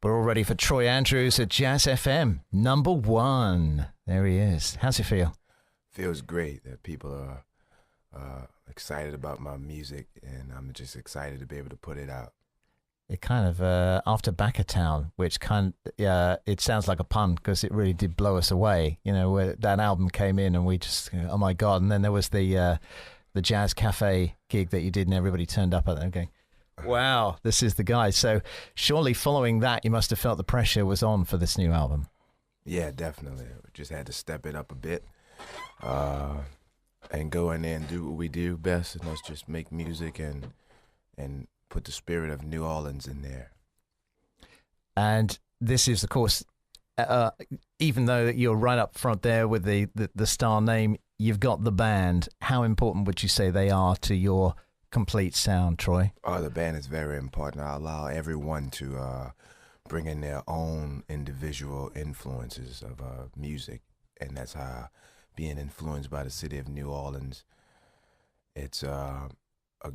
We're all ready for Troy Andrews at Jazz FM, #1. There he is. How's it feel? Feels great that people are excited about my music, and I'm just excited to be able to put it out. It kind of, after Town, which it sounds like a pun because it really did blow us away, you know, where that album came in and we just, oh my God. And then there was the Jazz Cafe gig that you did and everybody turned up at that going, wow, this is the guy. So surely following that, you must have felt the pressure was on for this new album. Yeah, definitely. We just had to step it up a bit and go in there and do what we do best, and let's just make music and put the spirit of New Orleans in there. And this is, of course, even though you're right up front there with the star name, you've got the band. How important would you say they are to your complete sound, Troy? Oh, the band is very important. I allow everyone to bring in their own individual influences of music, and that's how being influenced by the city of New Orleans, it's a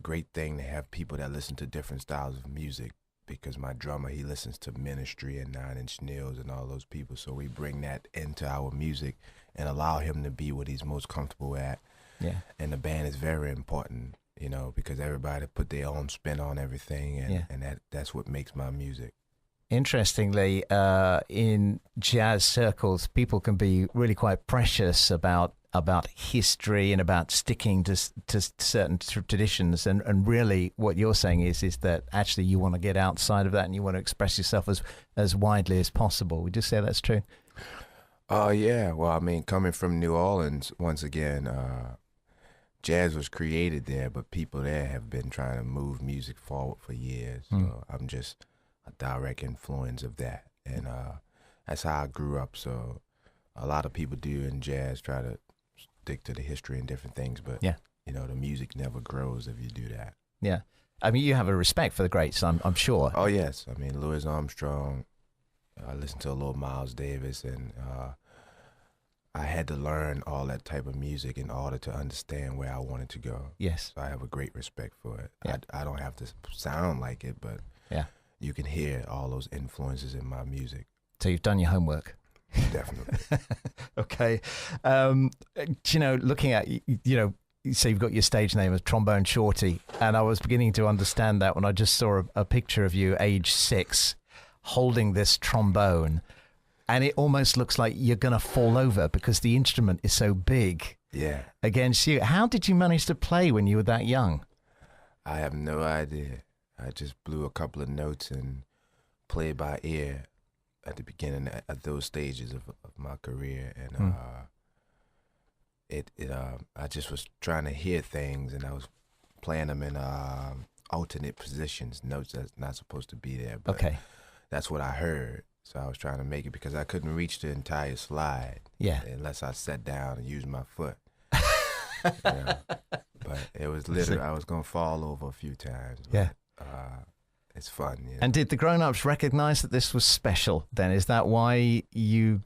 great thing to have people that listen to different styles of music, because my drummer, he listens to Ministry and 9 Inch Nails and all those people, so we bring that into our music and allow him to be what he's most comfortable at. Yeah. And the band is very important, you know, because everybody put their own spin on everything, and that's what makes my music. Interestingly, in jazz circles, people can be really quite precious about history and about sticking to certain traditions. And really what you're saying is that actually you want to get outside of that and you want to express yourself as widely as possible. Would you say that's true? Yeah. Well, I mean, coming from New Orleans, once again, jazz was created there, but people there have been trying to move music forward for years. So I'm just a direct influence of that. And that's how I grew up. So a lot of people do in jazz try to stick to the history and different things, but you know, the music never grows if you do that. Yeah. I mean, you have a respect for the greats, I'm sure. Oh, yes. I mean, Louis Armstrong, I listened to a little Miles Davis, and I had to learn all that type of music in order to understand where I wanted to go. Yes. So I have a great respect for it. Yeah. I don't have to sound like it, but you can hear all those influences in my music. So you've done your homework. Definitely. Okay. You know, looking at, you know, so you've got your stage name as Trombone Shorty, and I was beginning to understand that when I just saw a picture of you age 6 holding this trombone, and it almost looks like you're going to fall over because the instrument is so big against you. How did you manage to play when you were that young? I have no idea. I just blew a couple of notes and played by ear at the beginning, at those stages of my career, and I just was trying to hear things, and I was playing them in alternate positions, notes that's not supposed to be there, but that's what I heard. So I was trying to make it because I couldn't reach the entire slide unless I sat down and used my foot. You know? But it was literally, I was going to fall over a few times. But, it's fun. You know? And did the grown-ups recognize that this was special then? Is that why you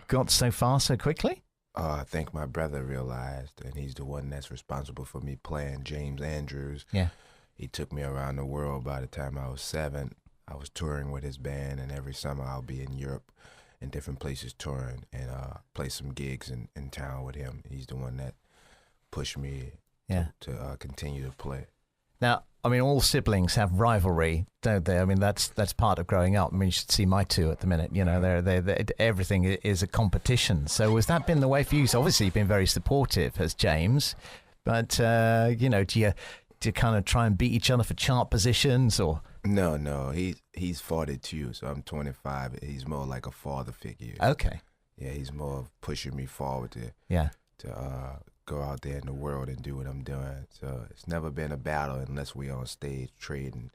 got so far so quickly? I think my brother realized, and he's the one that's responsible for me playing, James Andrews. Yeah. He took me around the world by the time I was 7. I was touring with his band, and every summer I'll be in Europe in different places touring and play some gigs in town with him. He's the one that pushed me to continue to play. Now, I mean, all siblings have rivalry, don't they? I mean, that's part of growing up. I mean, you should see my two at the minute. You know, they're everything is a competition. So has that been the way for you? So obviously you've been very supportive as James, but you know, do you kind of try and beat each other for chart positions or? No, he's 42, so I'm 25. He's more like a father figure. Okay. Yeah, he's more of pushing me forward to go out there in the world and do what I'm doing. So it's never been a battle unless we're on stage trading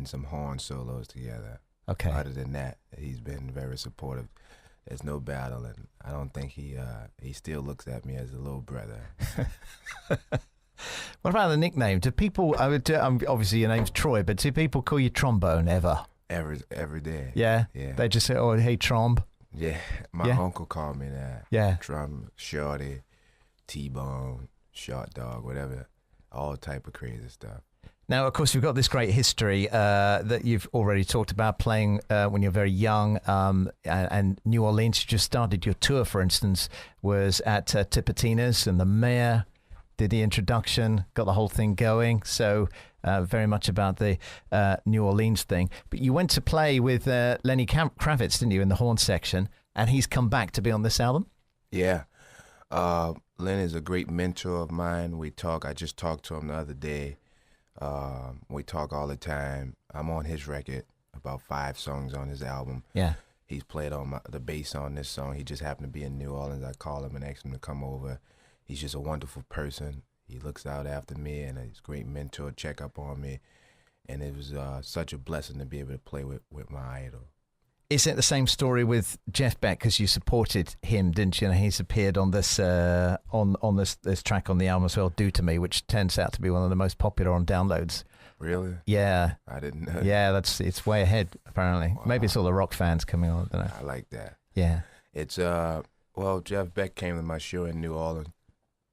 some horn solos together. Okay. Other than that, he's been very supportive. There's no battle, and I don't think he still looks at me as a little brother. What about the nickname? Do people? Obviously your name's Troy, but do people call you Trombone ever? Every day. Yeah. They just say, "Oh, hey, Tromb." Yeah, my uncle called me that. Yeah. Shorty, T-Bone, Short Dog, whatever. all type of crazy stuff. Now, of course, we've got this great history that you've already talked about playing when you're very young, and New Orleans. You just started your tour, for instance, was at Tipitina's, and the mayor did the introduction, got the whole thing going. So very much about the New Orleans thing. But you went to play with Lenny Kravitz, didn't you, in the horn section? And he's come back to be on this album? Yeah. Len is a great mentor of mine. We talk. I just talked to him the other day. We talk all the time. I'm on his record, about 5 songs on his album. Yeah. He's played on the bass on this song. He just happened to be in New Orleans. I call him and ask him to come over. He's just a wonderful person. He looks out after me, and he's a great mentor, check up on me. And it was such a blessing to be able to play with my idol. Is it the same story with Jeff Beck? Because you supported him, didn't you? And he's appeared on this on this track on the album as well, "Do to Me," which turns out to be one of the most popular on downloads. Really? Yeah. I didn't know. Yeah, it's way ahead apparently. Wow. Maybe it's all the rock fans coming on. I don't know. I like that. Yeah. It's well, Jeff Beck came to my show in New Orleans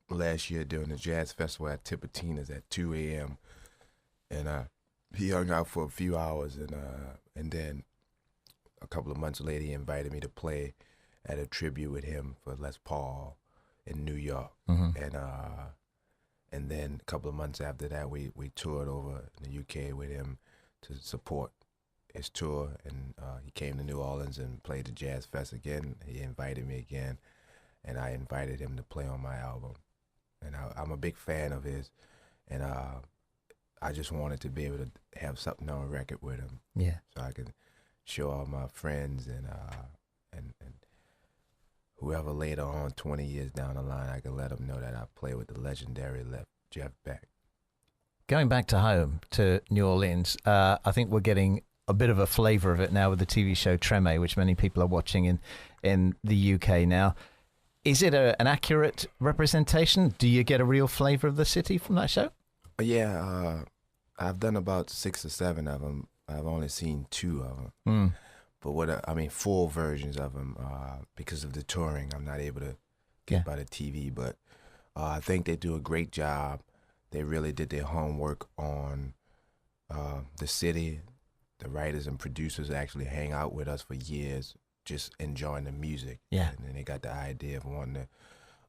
last year during the jazz festival at Tipitina's at 2 a.m. and he hung out for a few hours, and then a couple of months later, he invited me to play at a tribute with him for Les Paul in New York. Mm-hmm. And then a couple of months after that, we toured over in the UK with him to support his tour. And he came to New Orleans and played the Jazz Fest again. He invited me again, and I invited him to play on my album. And I'm a big fan of his, and I just wanted to be able to have something on record with him. Yeah. So I can show all my friends and whoever later on, 20 years down the line, I can let them know that I play with the legendary Jeff Beck. Going back to home, to New Orleans, I think we're getting a bit of a flavour of it now with the TV show Treme, which many people are watching in the UK now. Is it an accurate representation? Do you get a real flavour of the city from that show? Yeah, I've done about 6 or 7 of them. I've only seen 2 of them. But full versions of them, because of the touring, I'm not able to get by the TV. But I think they do a great job. They really did their homework on the city. The writers and producers actually hang out with us for years, just enjoying the music. Yeah. And then they got the idea of wanting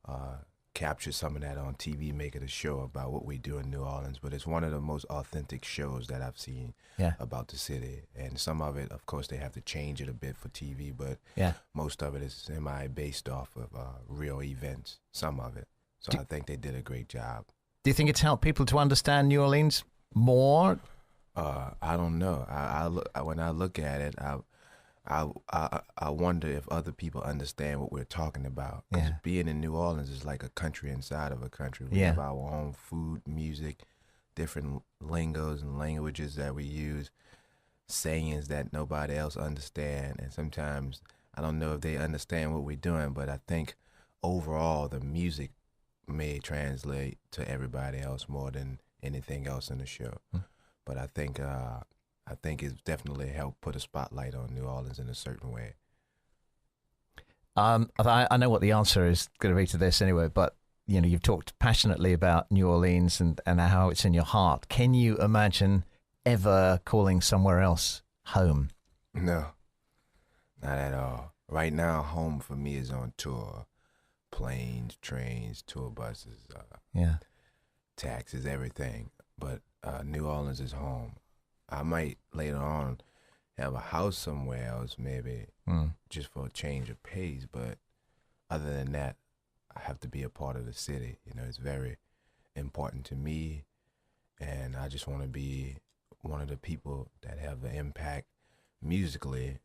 to capture some of that on TV, make it a show about what we do in New Orleans. But it's one of the most authentic shows that I've seen about the city. And some of it, of course, they have to change it a bit for TV, but most of it is semi-based off of real events, some of it. So I think they did a great job. Do you think it's helped people to understand New Orleans more? I don't know. When I look at it, I wonder if other people understand what we're talking about. Because being in New Orleans is like a country inside of a country. We have our own food, music, different lingos and languages that we use, sayings that nobody else understands. And sometimes I don't know if they understand what we're doing, but I think overall the music may translate to everybody else more than anything else in the show. But I think it's definitely helped put a spotlight on New Orleans in a certain way. I know what the answer is going to be to this anyway, but you've talked passionately about New Orleans and how it's in your heart. Can you imagine ever calling somewhere else home? No, not at all. Right now, home for me is on tour. Planes, trains, tour buses, taxis, everything. But New Orleans is home. I might later on have a house somewhere else, maybe just for a change of pace. But other than that, I have to be a part of the city. It's very important to me, and I just want to be one of the people that have an impact musically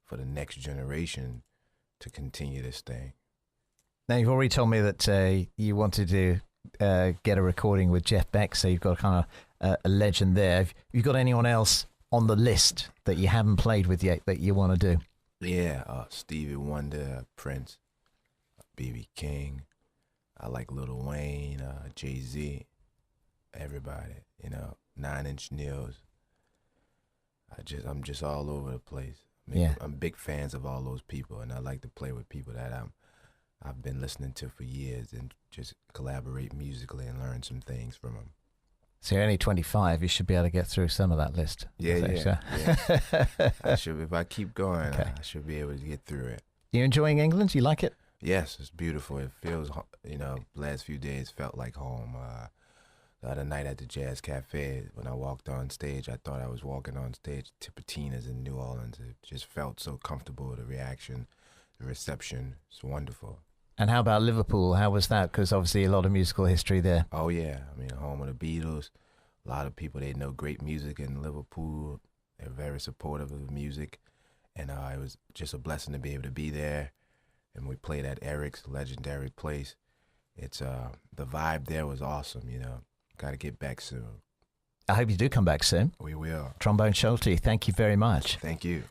for the next generation to continue this thing. Now, you've already told me that you wanted to get a recording with Jeff Beck, so you've got kind of a legend there. Have you got anyone else on the list that you haven't played with yet that you want to do? Yeah, Stevie Wonder, Prince, B.B. King. I like Lil Wayne, Jay-Z, everybody. 9 Inch Nails. I'm just all over the place. I'm big fans of all those people, and I like to play with people that I've been listening to for years and just collaborate musically and learn some things from them. So you're only 25. You should be able to get through some of that list. Yeah, I think, yeah. I should, if I keep going, Okay. I should be able to get through it. You enjoying England? You like it? Yes, it's beautiful. It feels, last few days felt like home. The other night at the Jazz Cafe, when I walked on stage, I thought I was walking on stage to Patina's in New Orleans. It just felt so comfortable, the reaction, the reception. It's wonderful. And how about Liverpool? How was that? Because obviously a lot of musical history there. Oh, yeah. I mean, home of the Beatles. A lot of people, they know great music in Liverpool. They're very supportive of music. And it was just a blessing to be able to be there. And we played at Eric's legendary place. It's the vibe there was awesome, Got to get back soon. I hope you do come back soon. We will. Trombone Shorty, thank you very much. Thank you.